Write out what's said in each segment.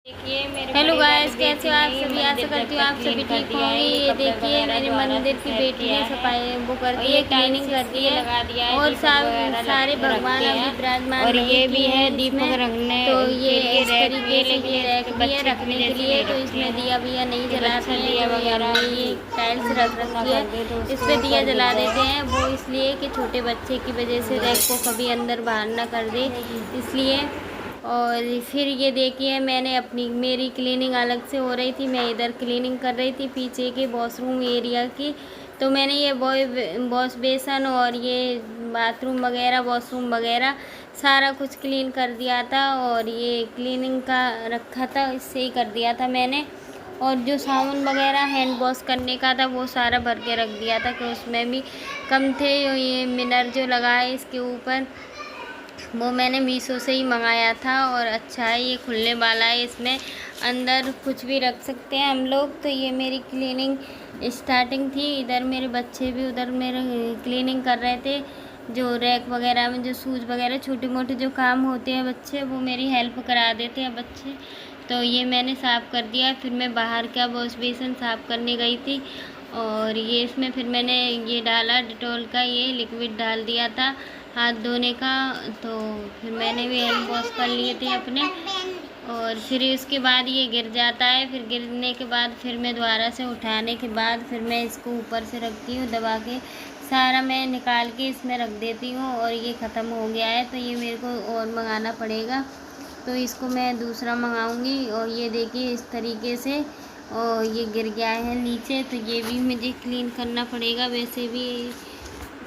Hello guys, कैसे हो आप सभी। आशा करती हूँ आप सभी ठीक होंगे। ये देखिए मेरे मंदिर की बेटी ने सफाई वो कर दी है, क्लीनिंग कर दी है और सारे भगवान अभी विराजमान और ये भी है दीपक रखने। तो ये इस तरीके से ये रैक भी है रखने के लिए। तो इसमें दिया बिया नहीं जलाते हैं, दिया वगैरह ये टाइल्स रख रखी है, इस पे दिया जला देते हैं। वो इसलिए कि छोटे बच्चे की वजह से रैक को कभी अंदर बाहर ना कर दे, इसलिए। और फिर ये देखिए मैंने मेरी क्लीनिंग अलग से हो रही थी, मैं इधर क्लीनिंग कर रही थी पीछे के वॉशरूम एरिया की। तो मैंने ये वॉश बेसन और ये बाथरूम वगैरह वॉशरूम वगैरह सारा कुछ क्लीन कर दिया था, और ये क्लीनिंग का रखा था, इससे ही कर दिया था मैंने। और जो साबुन वगैरह हैंड वॉश करने का था वो सारा भर के रख दिया था कि उसमें भी कम थे। ये मिनर जो लगा है इसके ऊपर वो मैंने मीशो से ही मंगाया था, और अच्छा है, ये खुलने वाला है, इसमें अंदर कुछ भी रख सकते हैं हम लोग। तो ये मेरी क्लीनिंग स्टार्टिंग थी। इधर मेरे बच्चे भी उधर मेरे क्लीनिंग कर रहे थे, जो रैक वगैरह में जो शूज़ वगैरह छोटे मोटे जो काम होते हैं बच्चे वो मेरी हेल्प करा देते हैं बच्चे। तो ये मैंने साफ़ कर दिया। फिर मैं बाहर का वॉश बेसन साफ़ करने गई थी, और ये इसमें फिर मैंने ये डाला डिटॉल का, ये लिक्विड डाल दिया था हाथ धोने का। तो फिर मैंने भी हैंड वॉश कर लिए थे अपने, और फिर उसके बाद ये गिर जाता है। फिर गिरने के बाद फिर मैं दोबारा से उठाने के बाद फिर मैं इसको ऊपर से रखती हूँ दबा के, सारा मैं निकाल के इसमें रख देती हूँ। और ये ख़त्म हो गया है, तो ये मेरे को और मंगाना पड़ेगा, तो इसको मैं दूसरा मंगाऊंगी। और ये देखिए इस तरीके से, और ये गिर गया है नीचे, तो ये भी मुझे क्लीन करना पड़ेगा, वैसे भी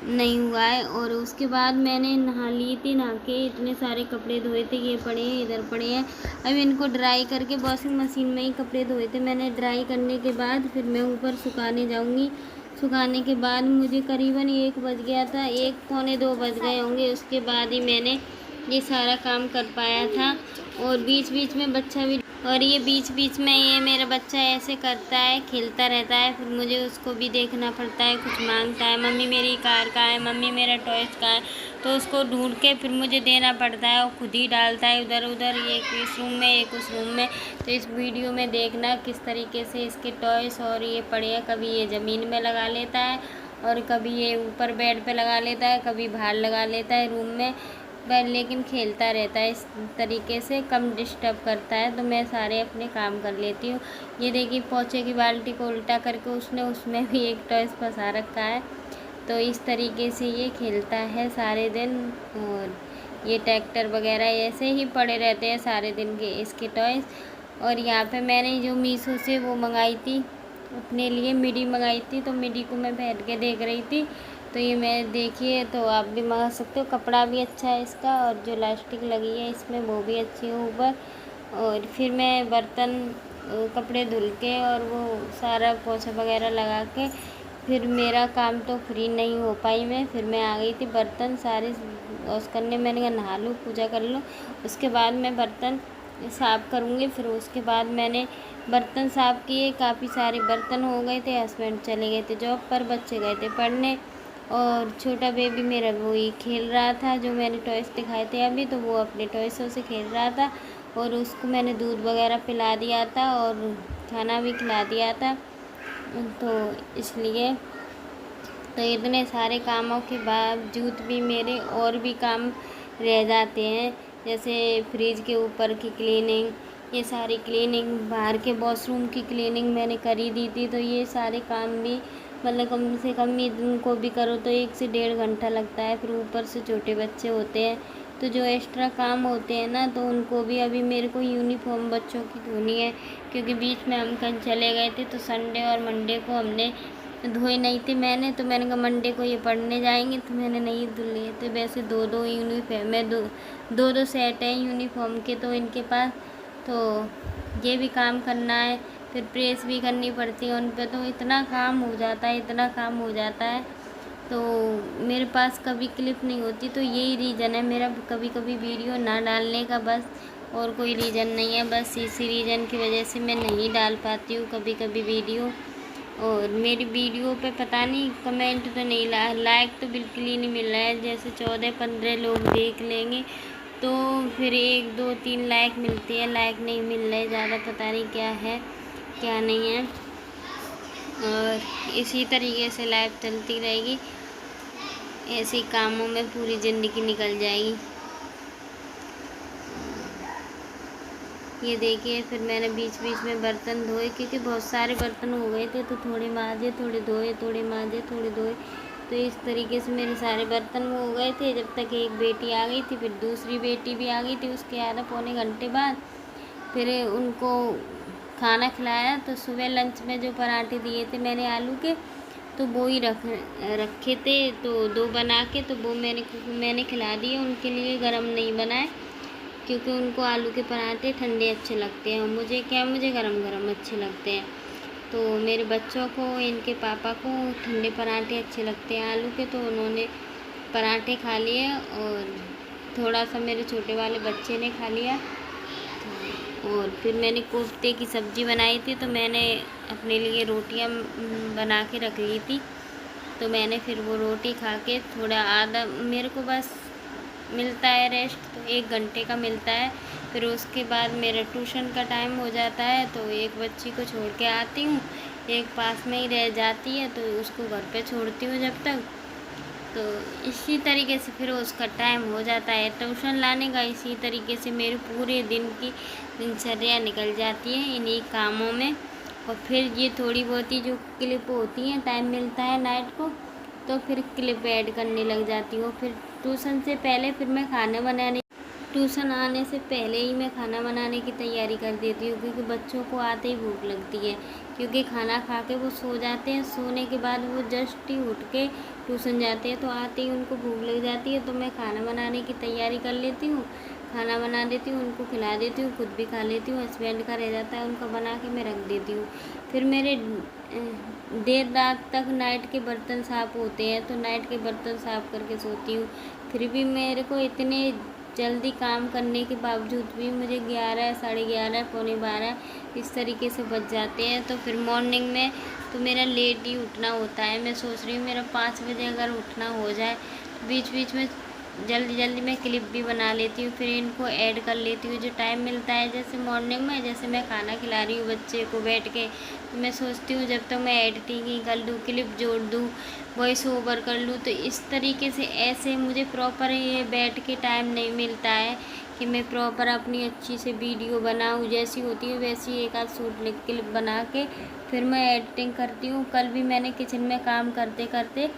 नहीं हुआ है। और उसके बाद मैंने नहा ली थी, नहा के इतने सारे कपड़े धोए थे, ये पड़े हैं इधर पड़े हैं। अब इनको ड्राई करके वॉशिंग मशीन में ही कपड़े धोए थे मैंने। ड्राई करने के बाद फिर मैं ऊपर सुखाने जाऊंगी। सुखाने के बाद मुझे करीबन 1 बज गया था, 1 पौने 2 बज गए होंगे। उसके बाद ही मैंने ये सारा काम कर पाया था। और बीच बीच में बच्चा भी, और ये बीच बीच में ये मेरा बच्चा ऐसे करता है, खेलता रहता है, फिर मुझे उसको भी देखना पड़ता है। कुछ मांगता है, मम्मी मेरी कार कहाँ है, मम्मी मेरा टॉयस कहाँ है, तो उसको ढूंढ के फिर मुझे देना पड़ता है। वो खुद ही डालता है उधर उधर, एक इस रूम में एक उस रूम में। तो इस वीडियो में देखना किस तरीके से इसके टॉयस और ये पड़े हैं। कभी ये ज़मीन में लगा लेता है, और कभी ये ऊपर बेड पे लगा लेता है, कभी बाहर लगा लेता है रूम में, पर लेकिन खेलता रहता है इस तरीके से, कम डिस्टर्ब करता है। तो मैं सारे अपने काम कर लेती हूँ। ये देखिए पोछे की बाल्टी को उल्टा करके उसने उसमें भी एक टॉयस फंसा रखा है। तो इस तरीके से ये खेलता है सारे दिन। और ये ट्रैक्टर वगैरह ऐसे ही पड़े रहते हैं सारे दिन के इसके टॉयस। और यहाँ पे मैंने जो मीशो से वो मंगाई थी अपने लिए, मिडी मंगाई थी, तो मिडी को मैं पहन के देख रही थी। तो ये मैं देखिए, तो आप भी मंगा सकते हो, कपड़ा भी अच्छा है इसका, और जो इलास्टिक लगी है इसमें वो भी अच्छी है ऊपर। और फिर मैं बर्तन कपड़े धुल के और वो सारा पोछा वगैरह लगा के, फिर मेरा काम तो फ्री नहीं हो पाई मैं। फिर मैं आ गई थी बर्तन सारे वॉश करने। मैंने कहा नहा लूँ, पूजा कर लूँ, उसके बाद मैं बर्तन साफ़ करूँगी। फिर उसके बाद मैंने बर्तन साफ़ किए, काफ़ी सारे बर्तन हो गए थे। हस्बैंड चले गए थे जॉब पर, बच्चे गए थे पढ़ने, और छोटा बेबी मेरा वही खेल रहा था, जो मैंने टॉयस दिखाए थे अभी, तो वो अपने टॉयसों से खेल रहा था। और उसको मैंने दूध वगैरह पिला दिया था और खाना भी खिला दिया था। तो इसलिए तो इतने सारे कामों के बावजूद भी मेरे और भी काम रह जाते हैं, जैसे फ्रिज के ऊपर की क्लीनिंग, ये सारी क्लीनिंग, बाहर के वॉशरूम की क्लीनिंग मैंने कर ही दी थी। तो ये सारे काम भी मतलब कम से कम इनको भी करो तो 1 से 1.5 घंटा लगता है। फिर ऊपर से छोटे बच्चे होते हैं, तो जो एक्स्ट्रा काम होते हैं ना, तो उनको भी अभी मेरे को यूनिफॉर्म बच्चों की धोनी है, क्योंकि बीच में हम कहीं चले गए थे, तो संडे और मंडे को हमने धोई नहीं थी मैंने। तो मैंने कहा मंडे को ये पढ़ने जाएंगे, तो मैंने नहीं धुल लिए थे। वैसे 2-2 यूनिफॉर्म है, 2-2 सेट हैं यूनिफॉर्म के तो इनके पास, तो ये भी काम करना है। फिर प्रेस भी करनी पड़ती है उन पर, तो इतना काम हो जाता है, इतना काम हो जाता है। तो मेरे पास कभी क्लिप नहीं होती, तो यही रीज़न है मेरा कभी कभी वीडियो ना डालने का, बस और कोई रीज़न नहीं है। बस इसी रीज़न की वजह से मैं नहीं डाल पाती हूँ कभी कभी वीडियो। और मेरी वीडियो पे पता नहीं कमेंट तो नहीं लाइक तो बिल्कुल ही नहीं मिल रहा है, जैसे 14-15 लोग देख लेंगे, तो फिर 1 2 3 लाइक मिलती है, लाइक नहीं मिल रहे ज़्यादा, पता नहीं क्या है क्या नहीं है। और इसी तरीके से लाइफ चलती रहेगी, ऐसे ही कामों में पूरी ज़िंदगी निकल जाएगी। ये देखिए, फिर मैंने बीच बीच में बर्तन धोए, क्योंकि बहुत सारे बर्तन हो गए थे, तो थोड़े मांजे, थोड़े धोए, थोड़े मांजे, थोड़े धोए। तो इस तरीके से मेरे सारे बर्तन वो हो गए थे, जब तक एक बेटी आ गई थी। फिर दूसरी बेटी भी आ गई थी उसके आधा पौने घंटे बाद। फिर उनको खाना खिलाया। तो सुबह लंच में जो पराठे दिए थे मैंने आलू के, तो वो ही रखे थे, तो 2 बना के तो वो मैंने खिला दिए। उनके लिए गरम नहीं बनाए, क्योंकि उनको आलू के पराठे ठंडे अच्छे लगते हैं, और मुझे गरम गरम अच्छे लगते हैं। तो मेरे बच्चों को, इनके पापा को ठंडे पराठे अच्छे लगते हैं आलू के, तो उन्होंने पराठे खा लिए, और थोड़ा सा मेरे छोटे वाले बच्चे ने खा लिया। और फिर मैंने कोफ्ते की सब्ज़ी बनाई थी, तो मैंने अपने लिए रोटियां बना के रख ली थी। तो मैंने फिर वो रोटी खा के थोड़ा आधा, मेरे को बस मिलता है रेस्ट, तो 1 घंटे का मिलता है। फिर उसके बाद मेरा ट्यूशन का टाइम हो जाता है, तो एक बच्ची को छोड़ के आती हूँ, एक पास में ही रह जाती है, तो उसको घर पे छोड़ती हूँ जब तक। तो इसी तरीके से फिर उसका टाइम हो जाता है ट्यूशन लाने का। इसी तरीके से मेरे पूरे दिन की दिनचर्या निकल जाती है इन्हीं कामों में। और फिर ये थोड़ी बहुत ही जो क्लिप होती हैं, टाइम मिलता है नाइट को, तो फिर क्लिप ऐड करने लग जाती हूँ। फिर ट्यूशन से पहले फिर मैं ट्यूशन आने से पहले ही मैं खाना बनाने की तैयारी कर देती हूँ, क्योंकि बच्चों को आते ही भूख लगती है। क्योंकि खाना खा के वो सो जाते हैं, सोने के बाद वो जस्ट ही उठ के ट्यूशन जाते हैं, तो आते ही उनको भूख लग जाती है। तो मैं खाना बनाने की तैयारी कर लेती हूँ, खाना बना देती हूँ, उनको खिला देती हूँ, खुद भी खा लेती हूँ। हस्बैंड का रह जाता है, उनका बना के मैं रख देती हूँ। फिर मेरे देर रात तक नाइट के बर्तन साफ़ होते हैं, तो नाइट के बर्तन साफ़ करके सोती हूँ। फिर भी मेरे को इतने जल्दी काम करने के बावजूद भी मुझे 11 साढ़े 11 पौने 12 इस तरीके से बच जाते हैं। तो फिर मॉर्निंग में तो मेरा लेट ही उठना होता है। मैं सोच रही हूँ मेरा 5 बजे अगर उठना हो जाए, बीच बीच में जल्दी जल्दी मैं क्लिप भी बना लेती हूँ, फिर इनको ऐड कर लेती हूँ जो टाइम मिलता है। जैसे मॉर्निंग में, जैसे मैं खाना खिला रही हूँ बच्चे को बैठ के, तो मैं सोचती हूँ जब तक मैं एडिटिंग ही कर लूँ, क्लिप जोड़ दूँ, वॉइस ओवर कर लूँ। तो इस तरीके से ऐसे मुझे प्रॉपर ये बैठ के टाइम नहीं मिलता है कि मैं प्रॉपर अपनी अच्छी से वीडियो बनाऊँ। जैसी होती है वैसी एक आध शूट क्लिप बना के फिर मैं एडिटिंग करती हूँ। कल भी मैंने किचन में काम करते करते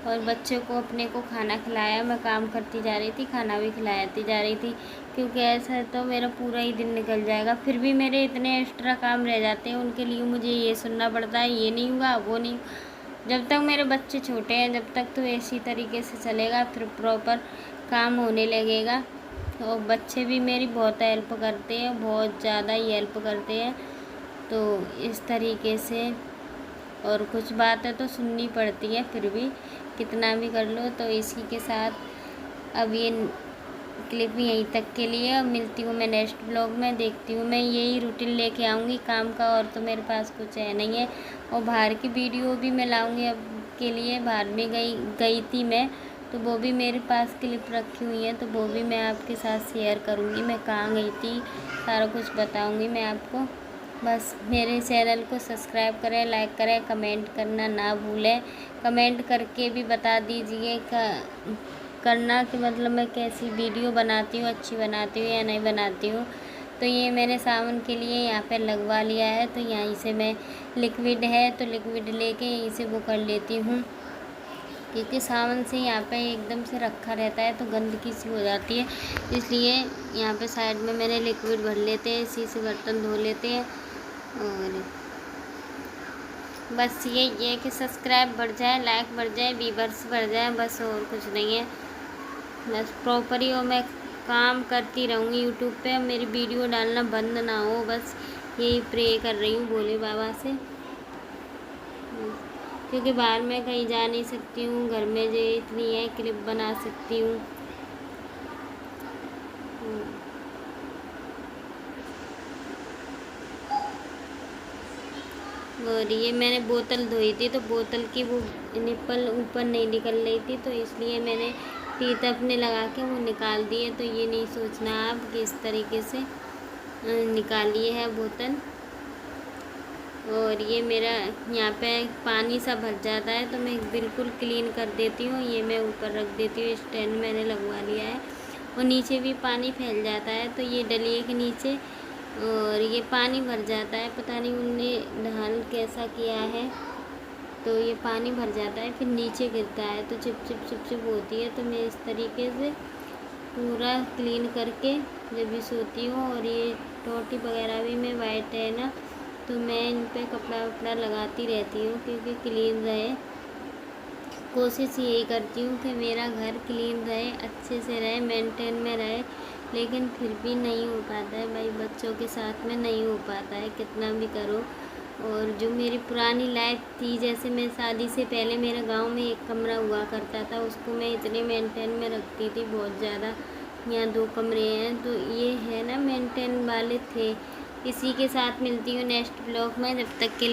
और बच्चे को अपने को खाना खिलाया, मैं काम करती जा रही थी, खाना भी खिलाती जा रही थी, क्योंकि ऐसा तो मेरा पूरा ही दिन निकल जाएगा। फिर भी मेरे इतने एक्स्ट्रा काम रह जाते हैं, उनके लिए मुझे ये सुनना पड़ता है, ये नहीं हुआ, वो नहीं। जब तक मेरे बच्चे छोटे हैं जब तक तो इसी तरीके से चलेगा, फिर प्रॉपर काम होने लगेगा। और बच्चे भी मेरी बहुत हेल्प करते हैं, बहुत ज़्यादा ही हेल्प करते हैं। तो इस तरीके से, और कुछ बातें तो सुननी पड़ती है, फिर भी कितना भी कर लो। तो इसी के साथ अब ये क्लिप यहीं तक के लिए। अब मिलती हूँ मैं नेक्स्ट ब्लॉग में, देखती हूँ मैं यही रूटीन लेके आऊँगी काम का, और तो मेरे पास कुछ है नहीं है। और बाहर की वीडियो भी मैं लाऊँगी अब के लिए। बाहर में गई थी मैं, तो वो भी मेरे पास क्लिप रखी हुई है, तो वो भी मैं आपके साथ शेयर करूँगी। मैं कहाँ गई थी सारा कुछ बताऊँगी मैं आपको। बस मेरे चैनल को सब्सक्राइब करें, लाइक करें, कमेंट करना ना भूलें। कमेंट करके भी बता दीजिए करना कि मतलब मैं कैसी वीडियो बनाती हूँ, अच्छी बनाती हूँ या नहीं बनाती हूँ। तो ये मैंने सावन के लिए यहाँ पे लगवा लिया है, तो यहीं से मैं लिक्विड है तो लिक्विड लेके यहीं से वो कर लेती हूँ, क्योंकि सावन से यहाँ पे एकदम से रखा रहता है तो गंदगी सी हो जाती है। इसलिए यहाँ पे साइड में मैंने लिक्विड भर लेते हैं, इसी से बर्तन धो लेते हैं। और बस ये है कि सब्सक्राइब बढ़ जाए, लाइक बढ़ जाए, व्यूअर्स बढ़ जाए, बस और कुछ नहीं है। बस प्रॉपर ही और मैं काम करती रहूँगी यूट्यूब पे, मेरी वीडियो डालना बंद ना हो, बस यही प्रे कर रही हूँ भोले बाबा से। क्योंकि बाहर मैं कहीं जा नहीं सकती हूँ, घर में जो इतनी है क्लिप बना सकती हूँ। और ये मैंने बोतल धोई थी, तो बोतल की वो निप्पल ऊपर नहीं निकल रही थी, तो इसलिए मैंने टीथ अपने लगा के वो निकाल दिए। तो ये नहीं सोचना आप कि इस तरीके से निकालिए है बोतल। और ये मेरा यहाँ पे पानी सा भर जाता है तो मैं बिल्कुल क्लीन कर देती हूँ। ये मैं ऊपर रख देती हूँ, स्टैंड मैंने लगवा लिया है। और नीचे भी पानी फैल जाता है तो ये डलिए के नीचे, और ये पानी भर जाता है। पता नहीं उनने ढाल कैसा किया है, तो ये पानी भर जाता है फिर नीचे गिरता है तो चिप होती है। तो मैं इस तरीके से पूरा क्लीन करके जब भी सोती हूँ। और ये टोटी वगैरह भी मैं वाइट है ना, तो मैं इन पे कपड़ा वपड़ा लगाती रहती हूँ क्योंकि क्लीन रहे। कोशिश यही करती हूँ कि मेरा घर क्लीन रहे, अच्छे से रहे, मेंटेन में रहे। लेकिन फिर भी नहीं हो पाता है भाई, बच्चों के साथ में नहीं हो पाता है कितना भी करो। और जो मेरी पुरानी लाइफ थी, जैसे मैं शादी से पहले मेरे गांव में एक कमरा हुआ करता था, उसको मैं इतने मेंटेन में रखती थी बहुत ज़्यादा। यहाँ 2 कमरे हैं तो ये है ना मेंटेन वाले थे। इसी के साथ मिलती हूँ नेक्स्ट ब्लॉग में, जब तक के लिए